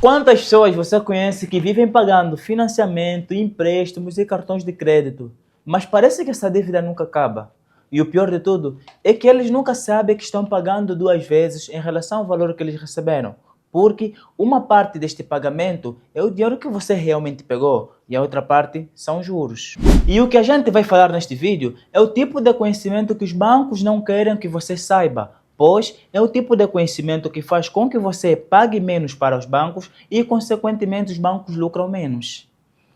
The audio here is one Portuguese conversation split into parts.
Quantas pessoas você conhece que vivem pagando financiamento, empréstimos e cartões de crédito, mas parece que essa dívida nunca acaba? E o pior de tudo é que eles nunca sabem que estão pagando duas vezes em relação ao valor que eles receberam, porque uma parte deste pagamento é o dinheiro que você realmente pegou e a outra parte são juros. E o que a gente vai falar neste vídeo é o tipo de conhecimento que os bancos não querem que você saiba, pois é o tipo de conhecimento que faz com que você pague menos para os bancos e, consequentemente, os bancos lucram menos.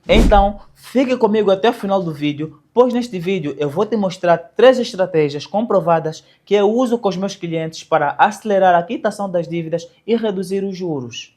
Então, fique comigo até o final do vídeo, pois neste vídeo eu vou te mostrar 3 estratégias comprovadas que eu uso com os meus clientes para acelerar a quitação das dívidas e reduzir os juros.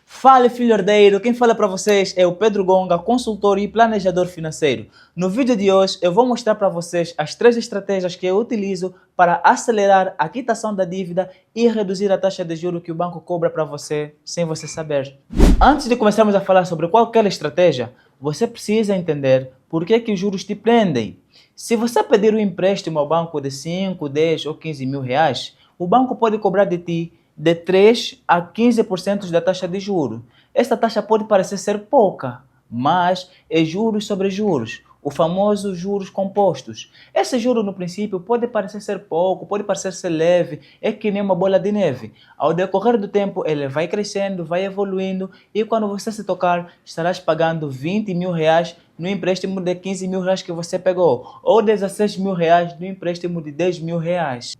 Fala, filho herdeiro, quem fala para vocês é o Pedro Gonga, consultor e planejador financeiro. No vídeo de hoje eu vou mostrar para vocês as 3 estratégias que eu utilizo para acelerar a quitação da dívida e reduzir a taxa de juros que o banco cobra para você sem você saber. Antes de começarmos a falar sobre qualquer estratégia, você precisa entender por que os juros te prendem. Se você pedir um empréstimo ao banco de 5, 10 ou 15 mil reais, o banco pode cobrar de ti de 3 a 15% da taxa de juros. Esta taxa pode parecer ser pouca, mas é juros sobre juros, o famoso juros compostos. Esse juro no princípio pode parecer ser pouco, pode parecer ser leve, é que nem uma bola de neve. Ao decorrer do tempo ele vai crescendo, vai evoluindo e quando você se tocar estarás pagando 20 mil reais no empréstimo de 15 mil reais que você pegou ou 16 mil reais no empréstimo de 10 mil reais.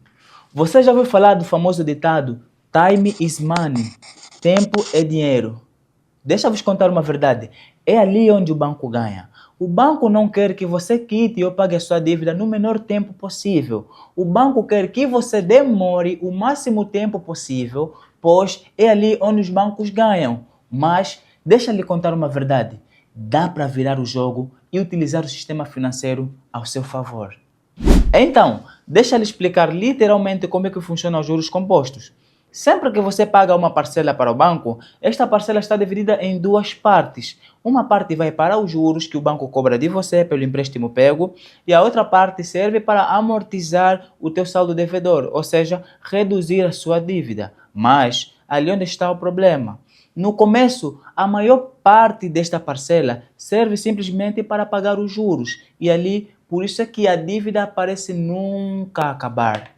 Você já ouviu falar do famoso ditado Time is money. Tempo é dinheiro. Deixa eu vos contar uma verdade. É ali onde o banco ganha. O banco não quer que você quite ou pague a sua dívida no menor tempo possível. O banco quer que você demore o máximo tempo possível, pois é ali onde os bancos ganham. Mas deixa eu lhe contar uma verdade. Dá para virar o jogo e utilizar o sistema financeiro ao seu favor. Então, deixa eu lhe explicar literalmente como é que funcionam os juros compostos. Sempre que você paga uma parcela para o banco, esta parcela está dividida em 2 partes. Uma parte vai para os juros que o banco cobra de você pelo empréstimo pego e a outra parte serve para amortizar o teu saldo devedor, ou seja, reduzir a sua dívida. Mas ali onde está o problema. No começo, a maior parte desta parcela serve simplesmente para pagar os juros e ali, por isso é que a dívida parece nunca acabar.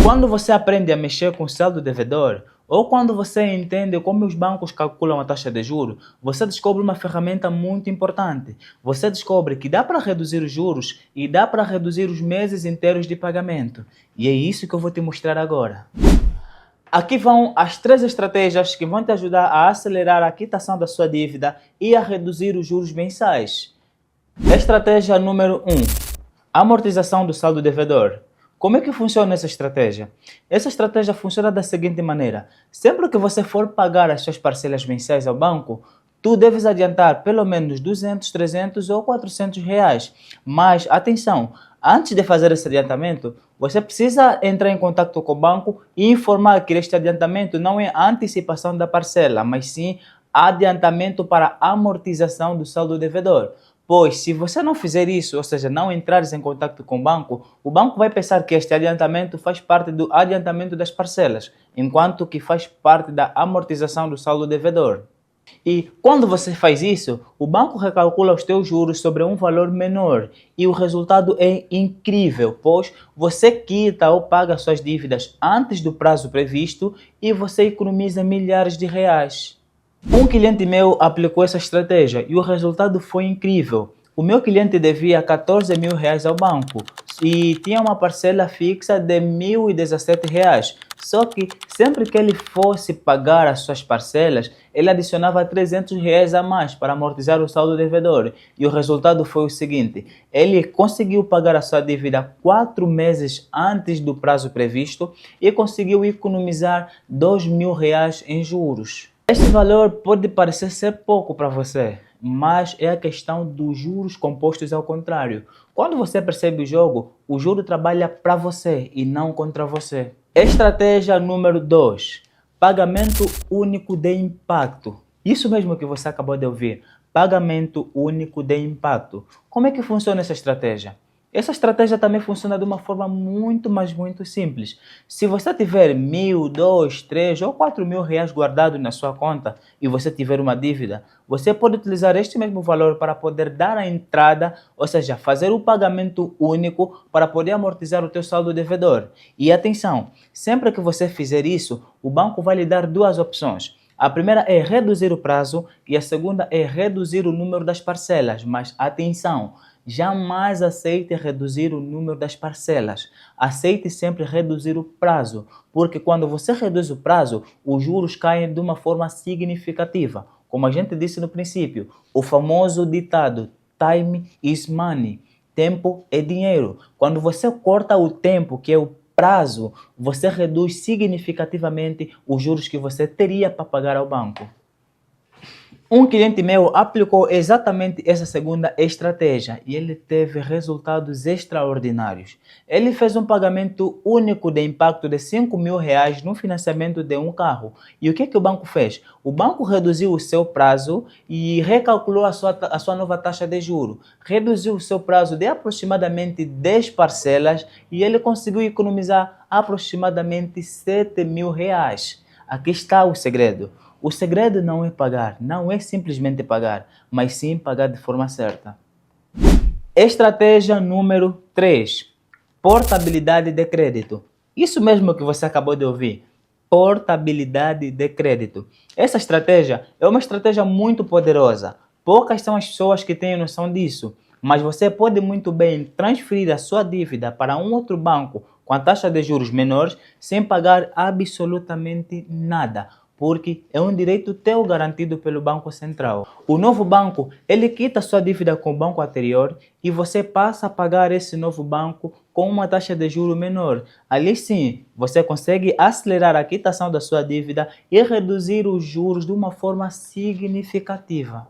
Quando você aprende a mexer com o saldo devedor, ou quando você entende como os bancos calculam a taxa de juros, você descobre uma ferramenta muito importante. Você descobre que dá para reduzir os juros e dá para reduzir os meses inteiros de pagamento. E é isso que eu vou te mostrar agora. Aqui vão as 3 estratégias que vão te ajudar a acelerar a quitação da sua dívida e a reduzir os juros mensais. Estratégia número 1. Amortização do saldo devedor. Como é que funciona essa estratégia? Essa estratégia funciona da seguinte maneira. Sempre que você for pagar as suas parcelas mensais ao banco, tu deves adiantar pelo menos 200, 300 ou 400 reais. Mas, atenção, antes de fazer esse adiantamento, você precisa entrar em contato com o banco e informar que este adiantamento não é antecipação da parcela, mas sim adiantamento para amortização do saldo devedor. Pois, se você não fizer isso, ou seja, não entrares em contato com o banco vai pensar que este adiantamento faz parte do adiantamento das parcelas, enquanto que faz parte da amortização do saldo devedor. E quando você faz isso, o banco recalcula os teus juros sobre um valor menor e o resultado é incrível, pois você quita ou paga suas dívidas antes do prazo previsto e você economiza milhares de reais. Um cliente meu aplicou essa estratégia e o resultado foi incrível. O meu cliente devia 14 mil reais ao banco e tinha uma parcela fixa de 1.017 reais. Só que sempre que ele fosse pagar as suas parcelas, ele adicionava 300 reais a mais para amortizar o saldo devedor. E o resultado foi o seguinte, ele conseguiu pagar a sua dívida 4 meses antes do prazo previsto e conseguiu economizar 2.000 reais em juros. Este valor pode parecer ser pouco para você, mas é a questão dos juros compostos ao contrário. Quando você percebe o juro trabalha para você e não contra você. Estratégia número 2. Pagamento único de impacto. Isso mesmo que você acabou de ouvir, pagamento único de impacto. Como é que funciona essa estratégia? Essa estratégia também funciona de uma forma muito, mas muito simples. Se você tiver 1.000, 2, 3 ou 4 mil reais guardados na sua conta e você tiver uma dívida, você pode utilizar este mesmo valor para poder dar a entrada, ou seja, fazer o pagamento único para poder amortizar o teu saldo devedor. E atenção, sempre que você fizer isso, o banco vai lhe dar duas opções. A primeira é reduzir o prazo e a segunda é reduzir o número das parcelas. Mas atenção, jamais aceite reduzir o número das parcelas. Aceite sempre reduzir o prazo, porque quando você reduz o prazo, os juros caem de uma forma significativa. Como a gente disse no princípio, o famoso ditado "time is money", tempo é dinheiro. Quando você corta o tempo, que é o prazo, você reduz significativamente os juros que você teria para pagar ao banco. Um cliente meu aplicou exatamente essa segunda estratégia e ele teve resultados extraordinários. Ele fez um pagamento único de impacto de 5.000 reais no financiamento de um carro. E o que o banco fez? O banco reduziu o seu prazo e recalculou a sua nova taxa de juros. Reduziu o seu prazo de aproximadamente 10 parcelas e ele conseguiu economizar aproximadamente 7.000 reais. Aqui está o segredo. O segredo não é pagar, não é simplesmente pagar, mas sim pagar de forma certa. Estratégia número 3. Portabilidade de crédito. Isso mesmo que você acabou de ouvir. Portabilidade de crédito. Essa estratégia é uma estratégia muito poderosa. Poucas são as pessoas que têm noção disso, mas você pode muito bem transferir a sua dívida para um outro banco com a taxa de juros menores sem pagar absolutamente nada, porque é um direito teu garantido pelo Banco Central. O novo banco, ele quita sua dívida com o banco anterior e você passa a pagar esse novo banco com uma taxa de juros menor. Ali sim, você consegue acelerar a quitação da sua dívida e reduzir os juros de uma forma significativa.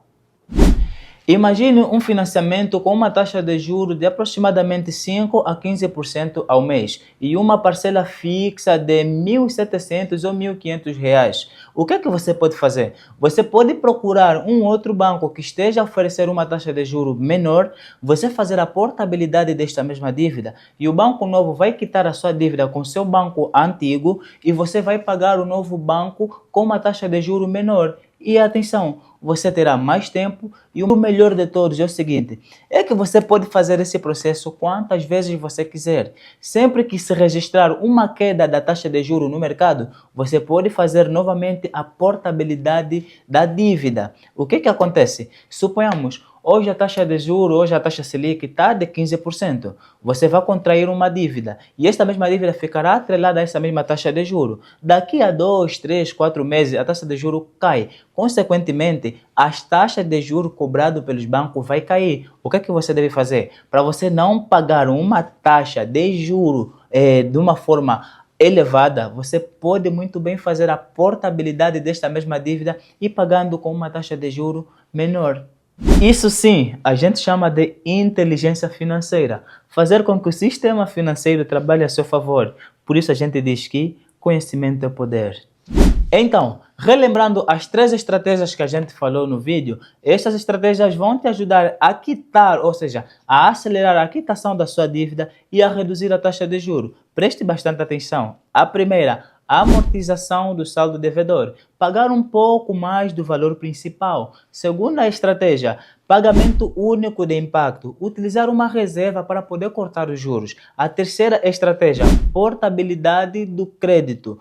Imagine um financiamento com uma taxa de juros de aproximadamente 5 a 15% ao mês e uma parcela fixa de 1.700 ou 1.500 reais. O que é que você pode fazer? Você pode procurar um outro banco que esteja a oferecer uma taxa de juros menor, você fazer a portabilidade desta mesma dívida e o banco novo vai quitar a sua dívida com seu banco antigo e você vai pagar o novo banco com uma taxa de juros menor. E atenção, você terá mais tempo e o melhor de todos é o seguinte, é que você pode fazer esse processo quantas vezes você quiser. Sempre que se registrar uma queda da taxa de juros no mercado, você pode fazer novamente a portabilidade da dívida. O que acontece? Suponhamos, hoje a taxa de juros, hoje a taxa Selic está de 15%. Você vai contrair uma dívida e esta mesma dívida ficará atrelada a essa mesma taxa de juros. Daqui a 2, 3, 4 meses a taxa de juros cai. Consequentemente, as taxas de juros cobradas pelos bancos vai cair. O que é que você deve fazer? Para você não pagar uma taxa de juros de uma forma elevada, você pode muito bem fazer a portabilidade desta mesma dívida e pagando com uma taxa de juros menor. Isso sim, a gente chama de inteligência financeira. Fazer com que o sistema financeiro trabalhe a seu favor. Por isso a gente diz que conhecimento é poder. Então, relembrando as 3 estratégias que a gente falou no vídeo, estas estratégias vão te ajudar a quitar, ou seja, a acelerar a quitação da sua dívida e a reduzir a taxa de juros. Preste bastante atenção. A primeira, a amortização do saldo devedor. Pagar um pouco mais do valor principal. Segunda estratégia, pagamento único de impacto. Utilizar uma reserva para poder cortar os juros. A terceira estratégia, portabilidade do crédito.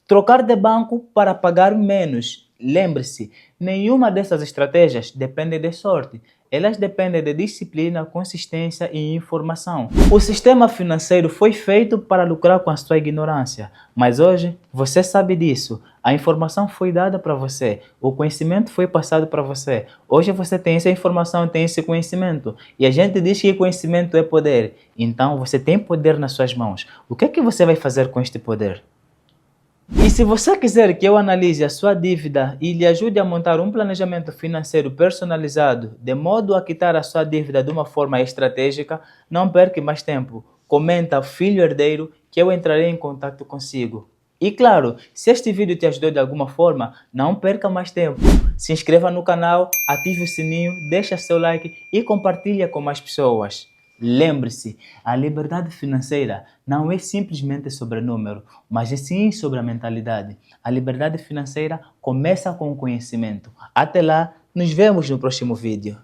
Trocar de banco para pagar menos. Lembre-se, nenhuma dessas estratégias depende de sorte. Elas dependem de disciplina, consistência e informação. O sistema financeiro foi feito para lucrar com a sua ignorância, mas hoje você sabe disso. A informação foi dada para você, o conhecimento foi passado para você. Hoje você tem essa informação, tem esse conhecimento. E a gente diz que conhecimento é poder. Então você tem poder nas suas mãos. O que é que você vai fazer com este poder? E se você quiser que eu analise a sua dívida e lhe ajude a montar um planejamento financeiro personalizado, de modo a quitar a sua dívida de uma forma estratégica, não perca mais tempo. Comenta Filho Herdeiro que eu entrarei em contato consigo. E claro, se este vídeo te ajudou de alguma forma, não perca mais tempo. Se inscreva no canal, ative o sininho, deixa seu like e compartilha com mais pessoas. Lembre-se, a liberdade financeira não é simplesmente sobre número, mas é sim sobre a mentalidade. A liberdade financeira começa com o conhecimento. Até lá, nos vemos no próximo vídeo.